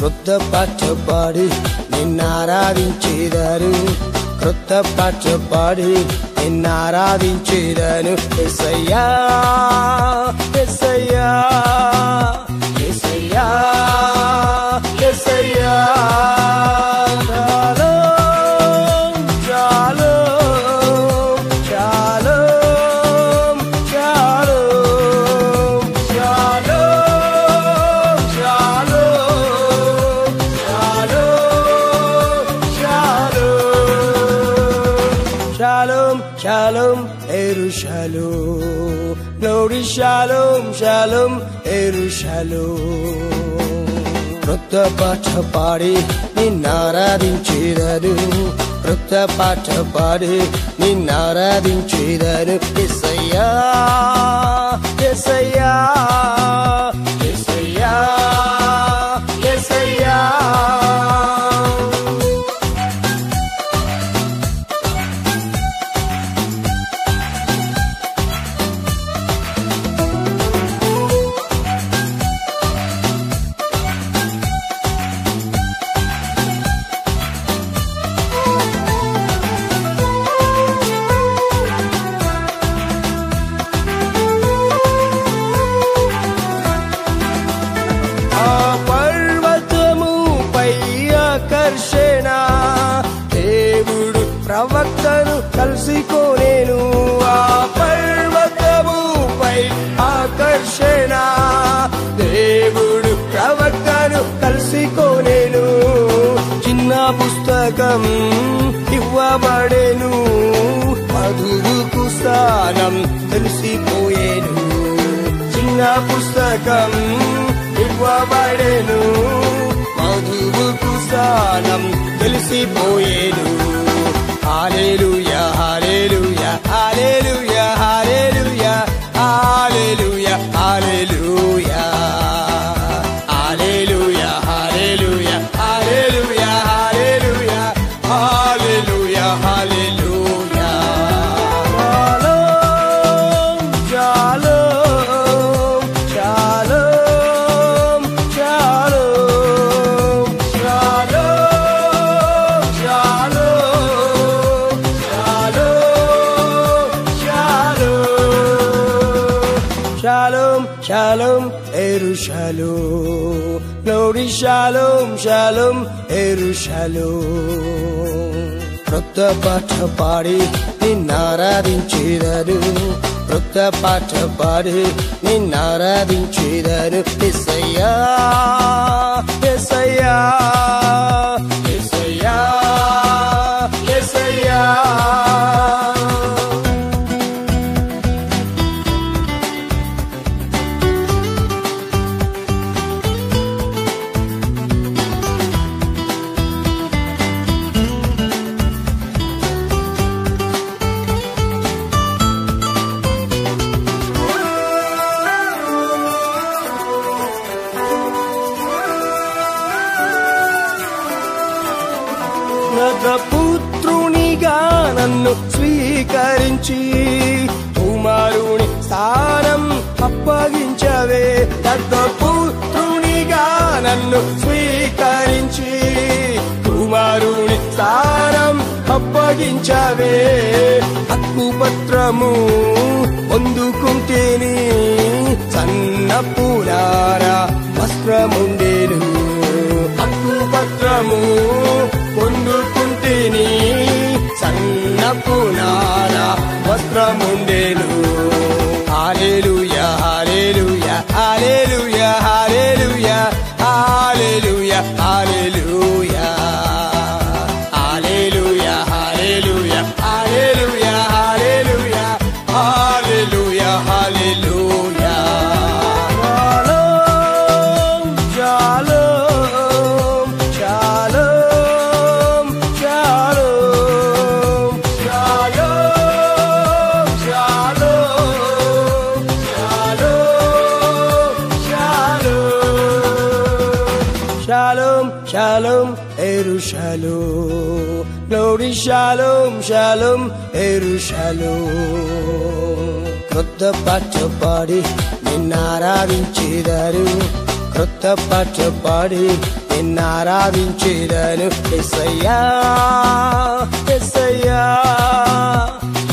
క్రొత్త పాట పాడి నిన్నారాధించేదను, క్రొత్త పాట పాడి నిన్నారాధించేదను. యేసయ్యా యేసయ్యా యేసయ్యా యేసయ్యా Shalom, shalom, Yerushalom. Glory, shalom, shalom, Yerushalom. క్రొత్త పాట పాడి నిన్నారాధించేదను, క్రొత్త పాట పాడి నిన్నారాధించేదను. యేసయ్యా యేసయ్యా యేసయ్యా యేసయ్యా దేవుడు ప్రవక్తను కలుసుకోలేను. ఆ పర్వతముపై ఆకర్షణ దేవుడు ప్రవక్తను కలుసుకోలేను. చిన్న పుస్తకం ఇవ్వబడేను, మధువుకు స్థానం తెలిసిపోయేను. చిన్న పుస్తకం ఇవ్వబడేను, మధువుకు స్థానం తెలిసిపోయేను. హల్లెలూయా హల్లెలూయా హల్లెలూయా హల్లెలూయా హల్లెలూయా హల్లెలూయా హల్లెలూయా హల్లెలూయా హల్లెలూయా హల్లెలూయా హల్లెలూయా హల్లెలూయా. షాలోమ్ షాలోమ్ షాలోమ్ షాలోమ్ షాలోమ్ షాలోమ్ షాలోమ్ Yerushalom. Glory, shalom, shalom, Yerushalom. క్రొత్త పాట పాడి నిన్నారాధించేదను, క్రొత్త పాట పాడి నిన్నారాధించేదను. యేసయ్యా యేసయ్యా యేసయ్యా యేసయ్యా పుత్రునిగా నన్ను స్వీకరించి కుమారుని స్థానం అప్పగించవే. పుత్రునిగా నన్ను స్వీకరించి కుమారుని స్థానం అప్పగించవే. హక్కుపత్రము పొందుకుంటేని సన్నపునారా వస్త్రముండేను. హక్కుపత్రము పొందుకుంటేని సన్నపునారా వస్త్రముండేను. హల్లెలూయా హల్లెలూయా హల్లెలూయా హల్లెలూయా హల్లెలూయా హల్లెలూయా హల్లెలూయా హల్లెలూయా హల్లెలూయా హల్లెలూయా హల్లెలూయా హల్లెలూయా. షాలోమ్ షాలోమ్ షాలోమ్ షాలోమ్ షాలోమ్ షాలోమ్ షాలోమ్ షాలోమ్ Yerushalom. Glory, shalom, shalom, Yerushalom. క్రొత్త పాట పాడి నిన్నారాధించేదను, క్రొత్త పాట పాడి నిన్నారాధించేదను యేసయ్యా యేసయ్యా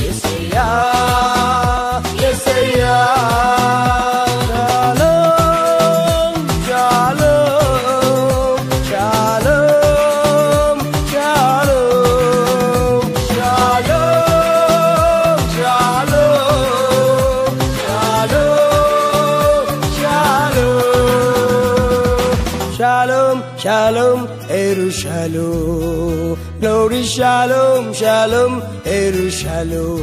యేసయ్యా యేసయ్యా Shalom, Jerusalem, glory, shalom, shalom, Jerusalem.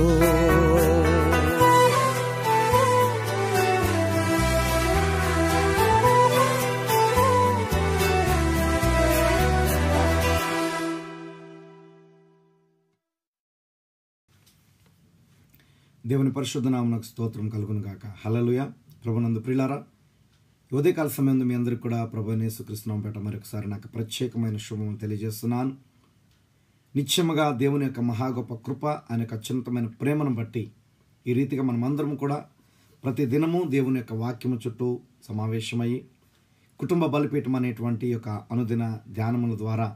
దేవుని పరిశుద్ధ నామమునకు స్తోత్రం కలుగును గాక. హల్లెలూయా. ప్రభునందు ప్రియులారా, ఉదయకాల సమయంలో మీ అందరికీ కూడా ప్రభువైన యేసుక్రీస్తు నామమున పేరట మరొకసారి నాకు ప్రత్యేకమైన శుభములు తెలియజేస్తున్నాను. నిత్యముగా దేవుని యొక్క మహా గొప్ప కృప, ఆయన యొక్క అత్యున్నతమైన ప్రేమను బట్టి ఈ రీతిగా మనమందరం కూడా ప్రతి దినము దేవుని యొక్క వాక్యము చుట్టూ సమావేశమయ్యి కుటుంబ బలిపీఠం అనేటువంటి యొక్క అనుదిన ధ్యానముల ద్వారా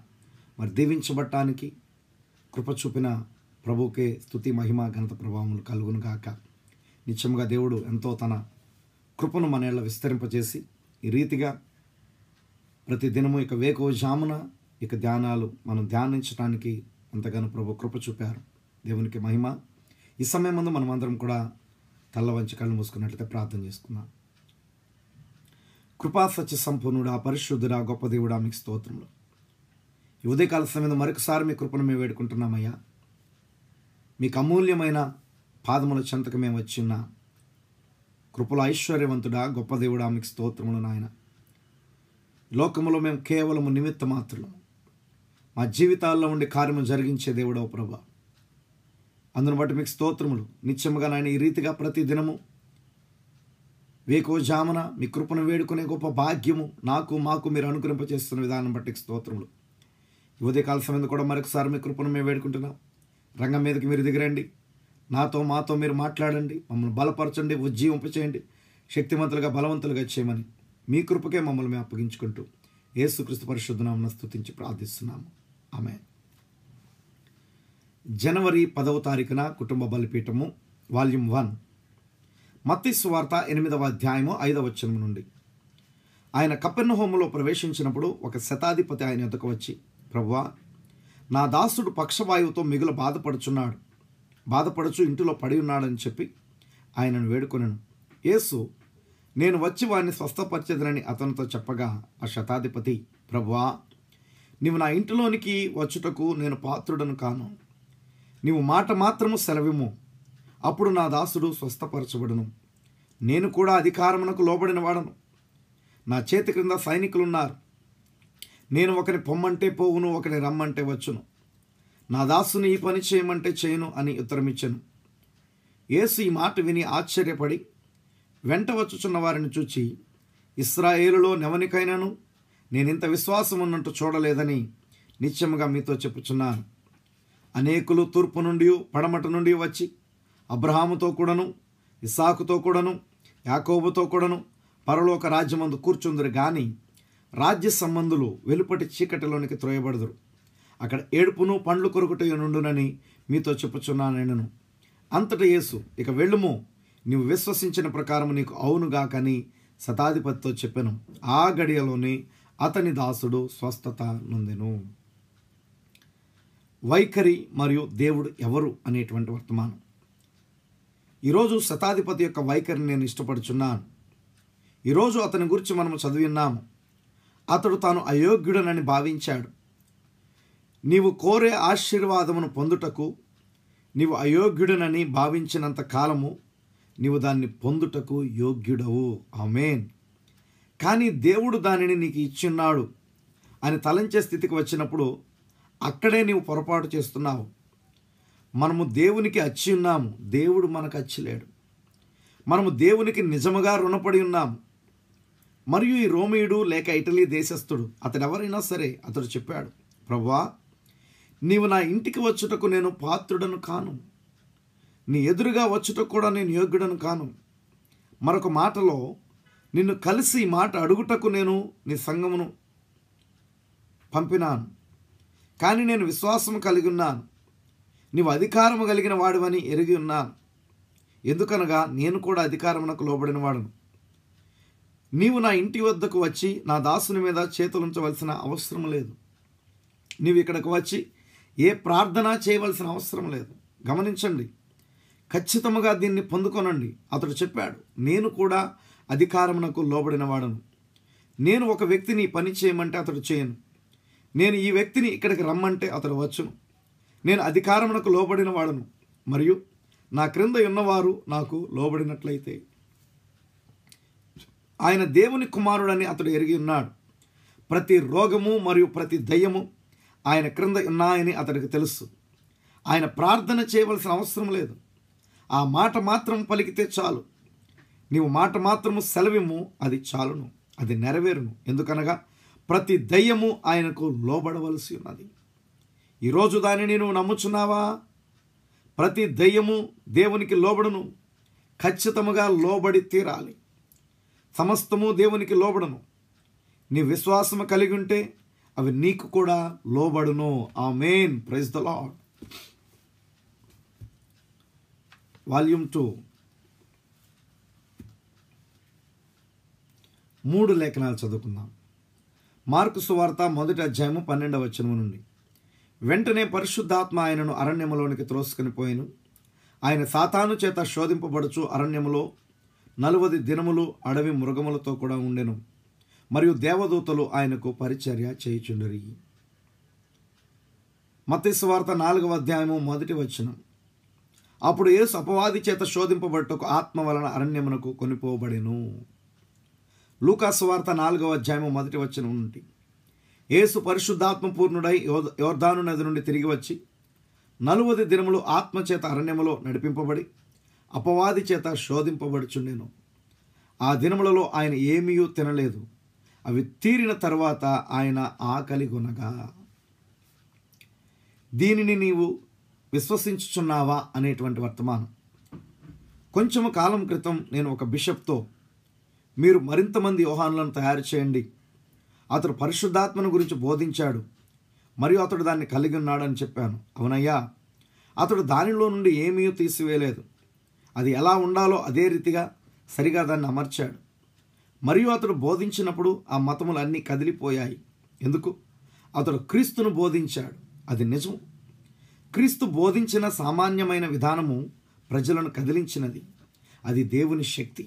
మరి దీవించబడటానికి కృప చూపిన ప్రభువుకే స్తుతి, మహిమ, ఘనత, ప్రభావములు కలుగును గాక. నిత్యముగా దేవుడు ఎంతో తన కృపను మనలో విస్తరింపజేసి ఈ రీతిగా ప్రతి దినము ఇక వేకువజామున ఇక ధ్యానాలు మనం ధ్యానించడానికి ఎంతగానో ప్రభు కృప చూపారు. దేవునికి మహిమ. ఈ సమయం ముందు మనం అందరం కూడా తల్ల వంచి కళ్ళు మూసుకున్నట్లయితే ప్రార్థన చేసుకుందాం. కృపా సత్య సంపూర్ణుడా, పరిశుద్ధుడా, గొప్ప దేవుడా, మీకు స్తోత్రములు. ఈ ఉదయకాల సమయంలో మరొకసారి మీ కృపను మేము వేడుకుంటున్నామయ్యా. మీకు అమూల్యమైన పాదముల చెంతకు మేము వచ్చిన్న కృపల ఐశ్వర్యవంతుడా, గొప్ప దేవుడా, మీకు స్తోత్రములు నాయన. లోకములో మేము కేవలము నిమిత్త మాత్రము, మా జీవితాల్లో ఉండి కార్యము జరిగించే దేవుడో ప్రభా, అందును బట్టి మీకు స్తోత్రములు. నిత్యముగా నాయన ఈ రీతిగా ప్రతి దినము వేకువజామున మీ కృపను వేడుకునే గొప్ప భాగ్యము మాకు మీరు అనుగ్రహింపచేస్తున్న విధానం బట్టి స్తోత్రములు. ఈ ఉదయకాల సమయంలో కూడా మరొకసారి మీ కృపను మేము వేడుకుంటున్నాం. రంగం మీదకి మీరు దిగరండి, మాతో మీరు మాట్లాడండి, మమ్మల్ని బలపరచండి, ఉజ్జీవింపచేయండి, శక్తివంతులుగా బలవంతులుగా చేయమని మీ కృపకే మమ్మల్ని మేము అప్పగించుకుంటూ యేసుక్రీస్తు పరిశుద్ధ నామమున స్తుతించి ప్రార్థిస్తున్నాము. ఆమేన్. జనవరి 10వ తారీఖున కుటుంబ బలిపీఠము వాల్యూమ్ 1, మత్తయి సువార్త 8వ అధ్యాయము 5వ వచనం నుండి. ఆయన కపెర్నహూములో ప్రవేశించినప్పుడు ఒక శతాధిపతి ఆయన ఎదుకు వచ్చి, ప్రభువా, నా దాసుడు పక్షవాయువుతో మిగులు బాధపడుచు ఇంటిలో పడి ఉన్నాడని చెప్పి ఆయనను వేడుకొనెను. యేసు, నేను వచ్చి వాడిని స్వస్థపరిచెదనని అతనితో చెప్పగా ఆ శతాధిపతి, ప్రభువా, నీవు నా ఇంటిలోనికి వచ్చుటకు నేను పాత్రుడను కాను. నీవు మాట మాత్రము సెలవిమ్ము, అప్పుడు నా దాసుడు స్వస్థపరచబడును. నేను కూడా అధికారమునకు లోబడిన వాడను. నా చేతి క్రింద సైనికులున్నారు. నేను ఒకని పొమ్మంటే పోవును, ఒకని రమ్మంటే వచ్చును. నా దాసుని ఈ పని చేయమంటే చేయను అని ఉత్తరమిచ్చాను. యేసు ఈ మాట విని ఆశ్చర్యపడి వెంట వచ్చుచున్న వారిని చూచి, ఇశ్రాయేలులో నెవనికైనాను నేనింత విశ్వాసం ఉన్నట్టు చూడలేదని నిత్యముగా మీతో చెప్పుచున్నాను. అనేకులు తూర్పు నుండి పడమట నుండి వచ్చి అబ్రహాముతో కూడాను, ఇస్సాకుతో కూడాను, యాకోబుతో కూడాను పరలోక రాజ్యమందు కూర్చుందురు గాని రాజ్య సంబంధులు వెలుపటి చీకటిలోనికి త్రోయబడదురు. అక్కడ ఏడుపును పండ్లు కొరుకుటయు నుండునని మీతో చెప్పుచున్నాను. అంతటా యేసు, ఇక వెళ్ళుము, నీవు విశ్వసించిన ప్రకారం నీకు అవునుగాకని శతాధిపతితో చెప్పెను. ఆ గడియలోనే అతని దాసుడు స్వస్థత నొందెను. వైఖరి మరియు దేవుడు ఎవరు అనేటువంటి వర్తమానం. ఈరోజు శతాధిపతి యొక్క వైఖరిని నేను ఇష్టపడుచున్నాను. ఈరోజు అతని గురించి మనము చదివిన్నాము. అతడు తాను అయోగ్యుడనని భావించాడు. నీవు కోరే ఆశీర్వాదమును పొందుటకు నీవు అయోగ్యుడనని భావించినంత కాలము నీవు దాన్ని పొందుటకు యోగ్యుడవు. ఆమేన్. కానీ దేవుడు దానిని నీకు ఇచ్చున్నాడు అని తలంచే స్థితికి వచ్చినప్పుడు అక్కడే నీవు పొరపాటు చేస్తున్నావు. మనము దేవునికి అచ్చి ఉన్నాము, దేవుడు మనకు అచ్చిలేడు. మనము దేవునికి నిజముగా రుణపడి ఉన్నాము. మరియు ఈ రోమీయుడు లేక ఇటలీ దేశస్థుడు అతడెవరైనా సరే అతడు చెప్పాడు, ప్రభువా, నీవు నా ఇంటికి వచ్చుటకు నేను పాత్రుడను కాను, నీ ఎదురుగా వచ్చుటకు కూడా నేను యోగ్యుడను కాను. మరొక మాటలో, నిన్ను కలిసి మాట అడుగుటకు నేను నీ సంఘమును పంపినాను, కానీ నేను విశ్వాసం కలిగి ఉన్నాను. నీవు అధికారము కలిగిన వాడివని ఎరిగి ఉన్నాను. ఎందుకనగా నేను కూడా అధికారమునకు లోబడిన వాడును. నీవు నా ఇంటి వద్దకు వచ్చి నా దాసుని మీద చేతులుంచవలసిన అవసరం లేదు. నీవు ఇక్కడికి వచ్చి ఏ ప్రార్థన చేయవలసిన అవసరం లేదు. గమనించండి, ఖచ్చితంగా దీన్ని పొందుకొనండి. అతడు చెప్పాడు, నేను కూడా అధికారమునకు లోబడిన వాడను. నేను ఒక వ్యక్తిని పని చేయమంటే అతడు చేయను. నేను ఈ వ్యక్తిని ఇక్కడికి రమ్మంటే అతడు వచ్చును. నేను అధికారమునకు లోబడిన వాడను, మరియు నా క్రింద ఉన్నవారు నాకు లోబడినట్లయితే. ఆయన దేవుని కుమారుడని అతడు ఎరిగి ఉన్నాడు. ప్రతి రోగము మరియు ప్రతి దయ్యము ఆయన క్రింద ఉన్నాయని అతడికి తెలుసు. ఆయన ప్రార్థన చేయవలసిన అవసరం లేదు. ఆ మాట మాత్రం పలికితే చాలు. నీవు మాట మాత్రము సెలవిమ్ము, అది చాలును, అది నెరవేరును. ఎందుకనగా ప్రతి దయ్యము ఆయనకు లోబడవలసి ఉన్నది. ఈరోజు దానిని నువ్వు నమ్ముచున్నావా? ప్రతి దయ్యము దేవునికి లోబడును. ఖచ్చితముగా లోబడి తీరాలి. సమస్తము దేవునికి లోబడును. నీ విశ్వాసము కలిగి ఉంటే అవి నీకు కూడా లోబడును. ఆమేన్. Praise the Lord. వాల్యూమ్ 2 3 లేఖనాలు చదువుకుందాం. మార్కు సువార్త 1వ అధ్యాయము 12వ వచనము నుండి. వెంటనే పరిశుద్ధాత్మ ఆయనను అరణ్యములోనికి త్రోసుకొని పోయెను. ఆయన సాతాను చేత శోధింపబడుచు అరణ్యములో 40 దినములు అడవి మృగములతో కూడా ఉండెను. మరియు దేవదూతలు ఆయనకు పరిచర్య చేయుచుండిరి. మత్తయి సువార్త 4వ అధ్యాయము 1వ వచనం. అప్పుడు యేసు అపవాది చేత శోధింపబడుటకు ఆత్మ వలన అరణ్యమునకు కొనిపోబడెను. లూకా సువార్త 4వ అధ్యాయము 1వ వచనం నుండి. యేసు పరిశుద్ధాత్మ పూర్ణుడై యోర్దాను నది నుండి తిరిగి వచ్చి 40 దినములు ఆత్మచేత అరణ్యములో నడిపింపబడి అపవాది చేత శోధింపబడుచుండెను. ఆ దినములలో ఆయన ఏమీ తినలేదు. అవి తీరిన తర్వాత ఆయన ఆకలిగొనగా. దీనిని నీవు విశ్వసించుచున్నావా అనేటువంటి వర్తమానం. కొంచెము కాలం క్రితం నేను ఒక బిషప్తో, మీరు మరింతమంది యోహానులను తయారు చేయండి, అతడు పరిశుద్ధాత్మను గురించి బోధించాడు మరియు అతడు దాన్ని కలిగి ఉన్నాడని చెప్పాను. అవునయ్యా, అతడు దానిలో నుండి ఏమీ తీసివేయలేదు. అది ఎలా ఉండాలో అదే రీతిగా సరిగా దాన్ని అమర్చాడు. మరియు అతడు బోధించినప్పుడు ఆ మతములు అన్నీ కదిలిపోయాయి. ఎందుకు? అతడు క్రీస్తును బోధించాడు. అది నిజం. క్రీస్తు బోధించిన సామాన్యమైన విధానము ప్రజలను కదిలించినది. అది దేవుని శక్తి.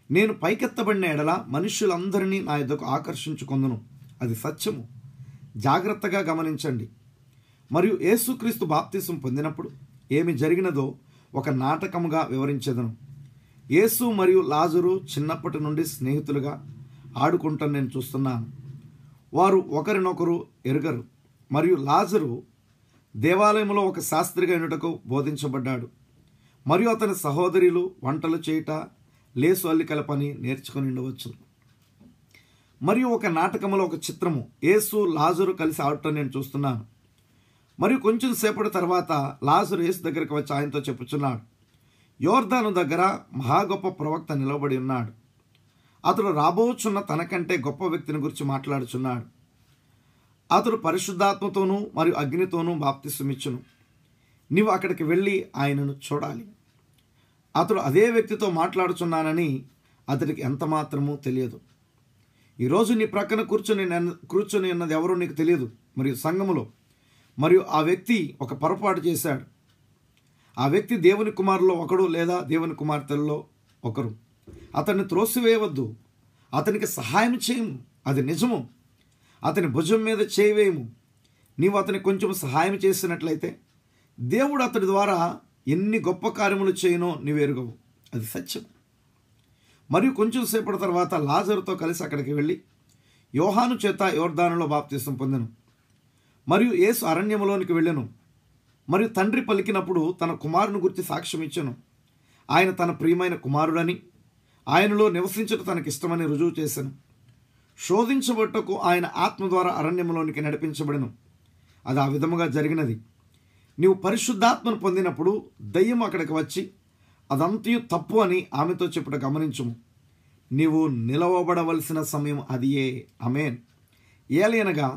నేను పైకెత్తబడిన ఎడల మనుష్యులందరినీ నా యొద్దకు ఆకర్షించుకొందును. అది సత్యము. జాగ్రత్తగా గమనించండి. మరియు యేసుక్రీస్తు బాప్తిసం పొందినప్పుడు ఏమి జరిగినదో ఒక నాటకముగా వివరించెదను. యేసు మరియు లాజరు చిన్నప్పటి నుండి స్నేహితులుగా ఆడుకుంటాను నేను చూస్తున్నాను. వారు ఒకరినొకరు ఎరుగరు. మరియు లాజరు దేవాలయంలో ఒక శాస్త్రిగా ఉండుటకు బోధించబడ్డాడు. మరియు అతని సహోదరులు వంటలు చేయుట, లేసు అల్లికల పని నేర్చుకుని ఉండవచ్చు. మరియు ఒక నాటకంలో ఒక చిత్రము, యేసు లాజరు కలిసి ఆడటం నేను చూస్తున్నాను. మరియు కొంచెం సేపటి తర్వాత లాజరు యేసు దగ్గరికి వచ్చి ఆయనతో చెప్పుచున్నాడు, యోర్దాను దగ్గర మహా గొప్ప ప్రవక్త నిలబడి ఉన్నాడు. అతడు రాబోచున్న తనకంటే గొప్ప వ్యక్తిని గురించి మాట్లాడుచున్నాడు. అతడు పరిశుద్ధాత్మతోనూ మరియు అగ్నితోనూ బాప్తిసమిచ్చును. నీవు అక్కడికి వెళ్ళి ఆయనను చూడాలి. అతడు అదే వ్యక్తితో మాట్లాడుచున్నానని అతడికి ఎంత మాత్రమూ తెలియదు. ఈరోజు నీ ప్రక్కన కూర్చొని ఉన్నది ఎవరో నీకు తెలియదు. మరియు సంఘములో మరియు ఆ వ్యక్తి ఒక పొరపాటు చేశాడు. ఆ వ్యక్తి దేవుని కుమారులో ఒకడు లేదా దేవుని కుమార్తెల్లో ఒకరు. అతన్ని త్రోసివేయవద్దు. అతనికి సహాయం చేయము. అది నిజము. అతని భుజం మీద చేయవేయము. నీవు అతనికి కొంచెం సహాయం చేసినట్లయితే దేవుడు అతడి ద్వారా ఎన్ని గొప్ప కార్యములు చేయనో నీవు ఎరుగవు. అది సత్యం. మరియు కొంచెం సేపటి తర్వాత లాజరుతో కలిసి అక్కడికి వెళ్ళి యోహాను చేత యోర్దానులో బాప్తిసం పొందెను. మరియు యేసు అరణ్యములోనికి వెళ్ళెను. మరియు తండ్రి పలికినప్పుడు తన కుమారుని గురించి సాక్ష్యం ఇచ్చెను. ఆయన తన ప్రియమైన కుమారుడని, ఆయనలో నివసించడం తనకిష్టమని రుజువు చేశాను. శోధించబట్టకు ఆయన ఆత్మ ద్వారా అరణ్యములోనికి నడిపించబడెను. అది ఆ విధముగా జరిగినది. నీవు పరిశుద్ధాత్మను పొందినప్పుడు దయ్యం అక్కడికి వచ్చి అదంతయు తప్పు అని ఆమెతో చెప్పుట గమనించుము. నీవు నిలవబడవలసిన సమయం అదియే. ఆమేన్. ఏలయనగా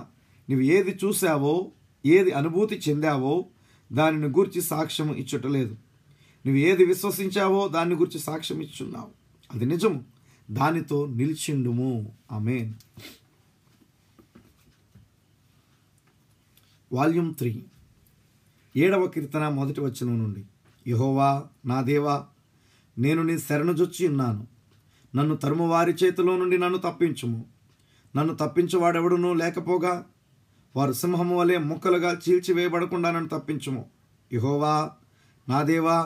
నువ్వు ఏది చూసావో, ఏది అనుభూతి చెందావో దానిని గూర్చి సాక్ష్యం ఇచ్చుటలేదు. నువ్వు ఏది విశ్వసించావో దాన్ని గురించి సాక్ష్యం ఇచ్చున్నావు. అది నిజము, దానితో నిలిచిండుము. ఆమేన్. వాల్యూమ్ 3 7వ కీర్తన 1వ వచనం నుండి. యెహోవా నా దేవా, నేను నీ శరణుజొచ్చి ఉన్నాను. నన్ను తరుము వారి చేతిలో నుండి నన్ను తప్పించుము. నన్ను తప్పించువాడెవడునూ లేకపోగా వారు సింహము వలె ముక్కలుగా చీల్చివేయబడకుండా నన్ను తప్పించుము. యెహోవా నా దేవా,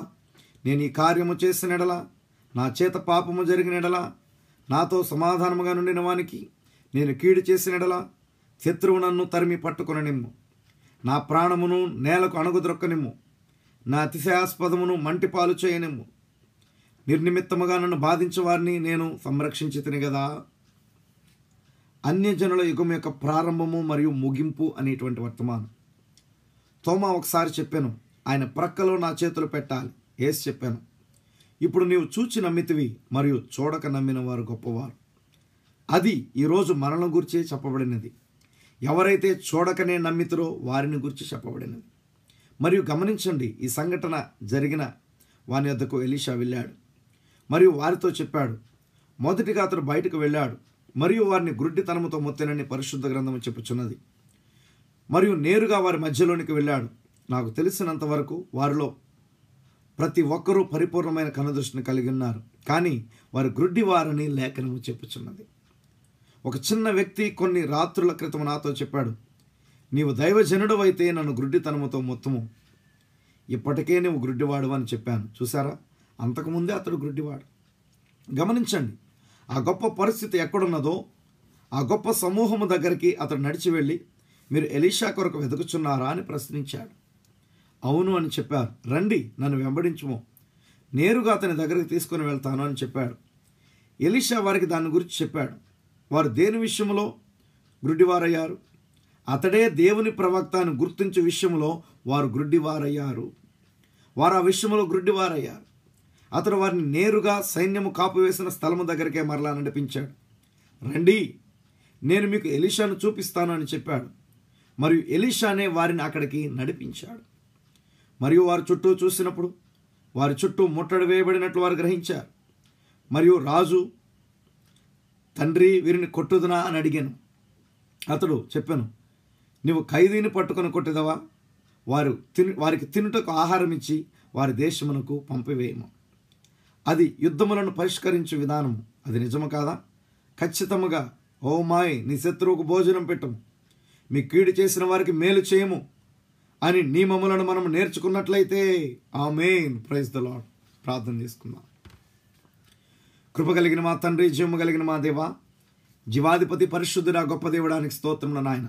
నేను ఈ కార్యము చేసిన ఎడల, నా చేత పాపము జరిగిన ఎడల, నాతో సమాధానముగా నుండిన వానికి నేను కీడు చేసిన ఎడల, శత్రువు నన్ను తరిమి పట్టుకొననిమ్ము. నా ప్రాణమును నేలకు అణుగుద్రొక్కనిమ్ము. నా అతిశయాస్పదమును మంటిపాలు చేయనిమ్ము. నిర్నిమిత్తముగా నన్ను బాధించే వారిని నేను సంరక్షించి తిని కదా. అన్యజనుల యుగం యొక్క ప్రారంభము మరియు ముగింపు అనేటువంటి వర్తమానం. తోమా ఒకసారి చెప్పాను, ఆయన ప్రక్కలో నా చేతులు పెట్టాలి. యేసు చెప్పాను, ఇప్పుడు నీవు చూచి నమ్మితివి, మరియు చూడక నమ్మిన వారు గొప్పవారు. అది ఈరోజు మరణం గురించి చెప్పబడినది. ఎవరైతే చూడకనే నమ్మితురో వారిని గురించి చెప్పబడినది. మరియు గమనించండి, ఈ సంఘటన జరిగిన వాని వద్దకు ఎలీషా వెళ్ళాడు మరియు వారితో చెప్పాడు. మొదటిగా అతడు బయటకు వెళ్ళాడు మరియు వారిని గ్రుడ్డితనముతో మొత్తెనని పరిశుద్ధ గ్రంథము చెప్పుచున్నది. మరియు నేరుగా వారి మధ్యలోనికి వెళ్ళాడు. నాకు తెలిసినంత వరకు వారిలో ప్రతి ఒక్కరూ పరిపూర్ణమైన కనుదృష్టిని కలిగి ఉన్నారు, కానీ వారు గ్రుడ్డివారని లేఖనము చెప్పుచున్నది. ఒక చిన్న వ్యక్తి కొన్ని రాత్రుల క్రితం నాతో చెప్పాడు, నీవు దైవజనుడు అయితే నన్ను గ్రుడ్డితనముతో మొత్తము. ఇప్పటికే నువ్వు గ్రుడ్డివాడు అని చెప్పాను. చూసారా, అంతకుముందే అతడు గ్రుడ్డివాడు. గమనించండి, ఆ గొప్ప పరిస్థితి ఎక్కడున్నదో ఆ గొప్ప సమూహము దగ్గరికి అతడు నడిచి వెళ్ళి, మీరు ఎలీషా కొరకు వెతుకుచున్నారా అని ప్రశ్నించాడు. అవును అని చెప్పారు. రండి, నన్ను వెంబడించుము, నేరుగా అతని దగ్గరికి తీసుకొని వెళ్తాను అని చెప్పాడు. ఎలీషా వారికి దాని గురించి చెప్పాడు. వారు దేని విషయంలో గ్రుడ్డివారయ్యారు? అతడే దేవుని ప్రవక్త అని గుర్తించే విషయంలో వారు గ్రుడ్డివారయ్యారు. వారు ఆ విషయంలో గ్రుడ్డివారయ్యారు. అతడు వారిని నేరుగా సైన్యము కాపు వేసిన స్థలము దగ్గరికే మరలా నడిపించాడు. రండి, నేను మీకు ఎలీషాను చూపిస్తాను అని చెప్పాడు. మరియు ఎలీషానే వారిని అక్కడికి నడిపించాడు. మరియు వారు చుట్టూ చూసినప్పుడు వారి చుట్టూ ముట్టడి వేయబడినట్లు వారు గ్రహించారు. మరియు రాజు, తండ్రి, వీరిని కొట్టుదునా అని అడిగాను. అతడు చెప్పాను, నీవు ఖైదీని పట్టుకొని కొట్టేదవా? వారికి తినుటకు ఆహారం ఇచ్చి వారి దేశమునకు పంపివేయము. అది యుద్ధములను పరిష్కరించే విధానము. అది నిజము కాదా? ఖచ్చితముగా, ఓ మాయ్, నీ శత్రువుకు భోజనం పెట్టము, మీ కీడు చేసిన వారికి మేలు చేయము అని నియమములను మనం నేర్చుకున్నట్లయితే, ఆమేన్, ప్రైజ్ ద లార్డ్. ప్రార్థన చేసుకుందాం. కృప కలిగిన మా తండ్రి, జీవము కలిగిన మా దేవా, జీవాధిపతి, పరిశుద్ధుడా, గొప్ప దేవుడానికి స్తోత్రములు నాయన.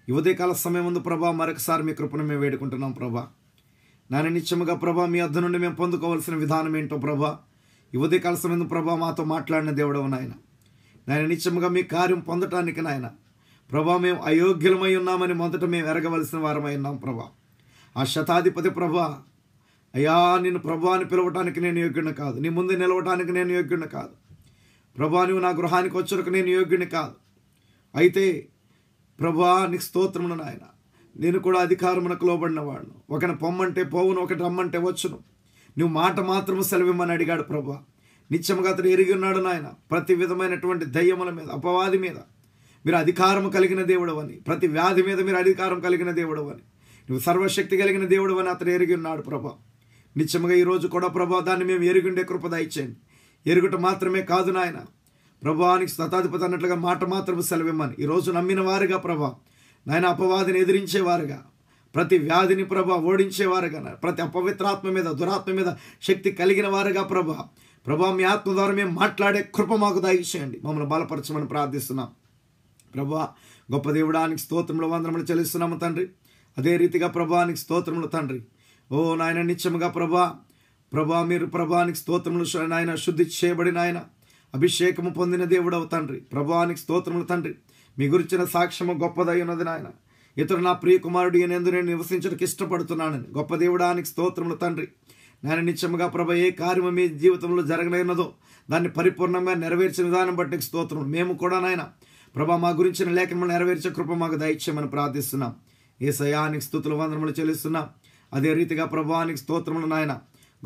ఈ ఉదయకాల సమయం ముందు ప్రభా, మరొకసారి మీ కృపను మేము వేడుకుంటున్నాం ప్రభా. నాయన, నిత్యముగా ప్రభా మీ వద్ద నుండి మేము పొందుకోవాల్సిన విధానం ఏంటో ప్రభా, ఈ ఉదయకాల సమయం ప్రభా మాతో మాట్లాడిన దేవుడవు నాయన. నాయన, నిత్యముగా మీ కార్యం పొందటానికి నాయన ప్రభా మేము అయోగ్యులమై ఉన్నామని మొదట మేము ఎరగవలసిన వారమై ఉన్నాం ప్రభా. ఆ శతాధిపతి ప్రభా, అయ్యా, నిన్ను ప్రభా అని పిలవటానికి నేను యోగ్యుడిని కాదు, నీ ముందు నిలవటానికి నేను యోగ్యుడిని కాదు ప్రభా, నువ్వు నా గృహానికి వచ్చరకు నేను యోగ్యుడిని కాదు. అయితే ప్రభా నీకు స్తోత్రమును నాయన, నేను కూడా అధికారమునకు లోబడిన వాడును. ఒకని పొమ్మంటే పోవును, ఒకటి రమ్మంటే వచ్చును, నువ్వు మాట మాత్రము సెలవిమ్మని అడిగాడు ప్రభా. నిత్యముగా అతడు ఎరిగి ఉన్నాడు నాయన, ప్రతి విధమైనటువంటి దయ్యముల మీద, అపవాది మీద మీరు అధికారము కలిగిన దేవుడు అని, ప్రతి వ్యాధి మీద మీరు అధికారం కలిగిన దేవుడు అని, నువ్వు సర్వశక్తి కలిగిన దేవుడు అని అతడు ఎరిగి ఉన్నాడు ప్రభా. నిత్యముగా ఈరోజు కూడా ప్రభా దాన్ని మేము ఎరుగుండే కృప దయచేయండి. ఎరుగుట మాత్రమే కాదు నాయన ప్రభానికి శతాధిపతి అన్నట్లుగా మాట మాత్రము సెలవిమ్మని ఈరోజు నమ్మిన వారుగా ప్రభా నాయన, అపవాదిని ఎదిరించేవారుగా, ప్రతి వ్యాధిని ప్రభా ఓడించేవారుగా, ప్రతి అపవిత్రాత్మ మీద, దురాత్మ మీద శక్తి కలిగిన వారుగా ప్రభా మీ ఆత్మ ద్వారా మేము మాట్లాడే కృప మాకు దయచేయండి. మమ్మల్ని బలపరచమని ప్రార్థిస్తున్నాం ప్రభా. గొప్ప దేవుడానికి స్తోత్రములు, వందనములు చెల్లిస్తున్నాము తండ్రి. అదే రీతిగా ప్రభానికి స్తోత్రములు తండ్రి. ఓ నాయన, నిత్యముగా ప్రభా మీరు ప్రభానికి స్తోత్రములు నాయన, శుద్ధి చేయబడిన ఆయన, అభిషేకము పొందిన దేవుడవు తండ్రి. ప్రభానికి స్తోత్రములు తండ్రి. మీ గురించిన సాక్ష్యము గొప్పదై ఉన్నది నాయన. ఇతడు నా ప్రియ కుమారుడు ఎందు నేను నివసించడానికి ఇష్టపడుతున్నానని గొప్ప దేవుడానికి స్తోత్రములు తండ్రి. నాయన, నిత్యముగా ప్రభ ఏ కార్యము మీ జీవితంలో జరగలేనదో దాన్ని పరిపూర్ణంగా నెరవేర్చిన విధానం బట్టి స్తోత్రములు. మేము కూడా నాయన ప్రభా మా గురించిన లేఖనములు నెరవేర్చే కృప మాకు దయచేయమని ప్రార్థిస్తున్నాం. యేసయ్యా నీకు స్తుతులు వందనములు చెల్లిస్తున్నాం. అదే రీతిగా ప్రభా నీకు స్తోత్రములు నాయన,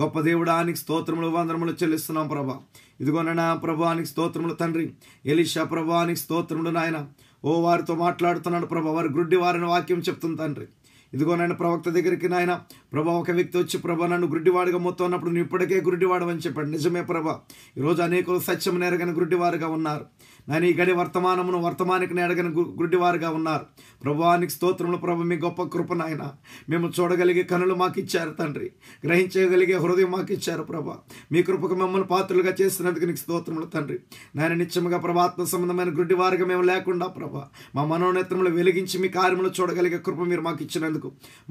గొప్ప దేవుడా నీకు స్తోత్రములు వందనములు చెల్లిస్తున్నాం ప్రభా. ఇదిగోనైనా ప్రభా నీకు స్తోత్రములు తండ్రి. ఎలీషా ప్రభా నీకు స్తోత్రములు నాయన. ఓ వారితో మాట్లాడుతున్నాడు ప్రభా, వారి గుడ్డి వారిని వాక్యం చెప్తుంది తండ్రి. ఇదిగో నాయన ప్రవక్త దగ్గరికి నాయన ప్రభా ఒక వ్యక్తి వచ్చి ప్రభా నన్ను గుడ్డివాడుగా మొత్తున్నప్పుడు నువ్వు ఇప్పటికే గుడ్డివాడవని చెప్పాడు. నిజమే ప్రభా, ఈరోజు అనేకులు సత్యం నెరగని గుడ్డివారుగా ఉన్నారు నాయన. ఈ గడి వర్తమానికి ఎడగని గుడ్డివారుగా ఉన్నారు. ప్రభువానికి స్తోత్రములు ప్రభు. మీ గొప్ప కృప నాయన, మేము చూడగలిగే కనులు మాకు ఇచ్చారు తండ్రి, గ్రహించగలిగే హృదయం మాకు ఇచ్చారు ప్రభా. మీ కృపకు మమ్మల్ని పాత్రలుగా చేసినందుకు నీకు స్తోత్రములు తండ్రి. నాయన నిత్యముగా ప్రభా ఆత్మ సంబంధమైన గుడ్డివారుగా మేము లేకుండా ప్రభా మా మనోనేత్రములు వెలిగించి మీ కార్యములు చూడగలిగే కృప మీరు మాకు ఇచ్చినందుకు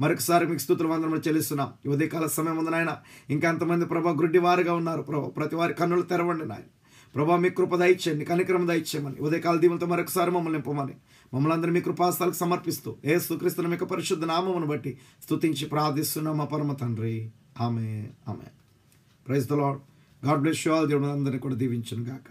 మరొకసారి మీకు స్తుతులు వందనములు చెల్లిస్తున్నాం. ఈ ఉదయకాల సమయం ఉంది నాయన, ఇంకా ఎంతమంది ప్రభా గుడ్డివారుగా ఉన్నారు ప్రభా, ప్రతి వారి కన్నులు తెరవండి నాయన. ప్రభా మీ కృప దయచేయండి, కనికరం దయచేయమని ఉదయకాల దీవులతో మరొకసారి మమ్మల్ని నింపమని మమ్మల్ని అందరూ మీ కృపాస్థలకు సమర్పిస్తూ యేసుక్రీస్తు మీకు పరిశుద్ధ నామమును బట్టి స్తుతించి ప్రార్థిస్తున్నాం మా పరమ తండ్రి. ఆమేన్. ఆమేన్. Praise the Lord. God bless you all. దేవుడు అందరినీ కూడా దీవించును గాక.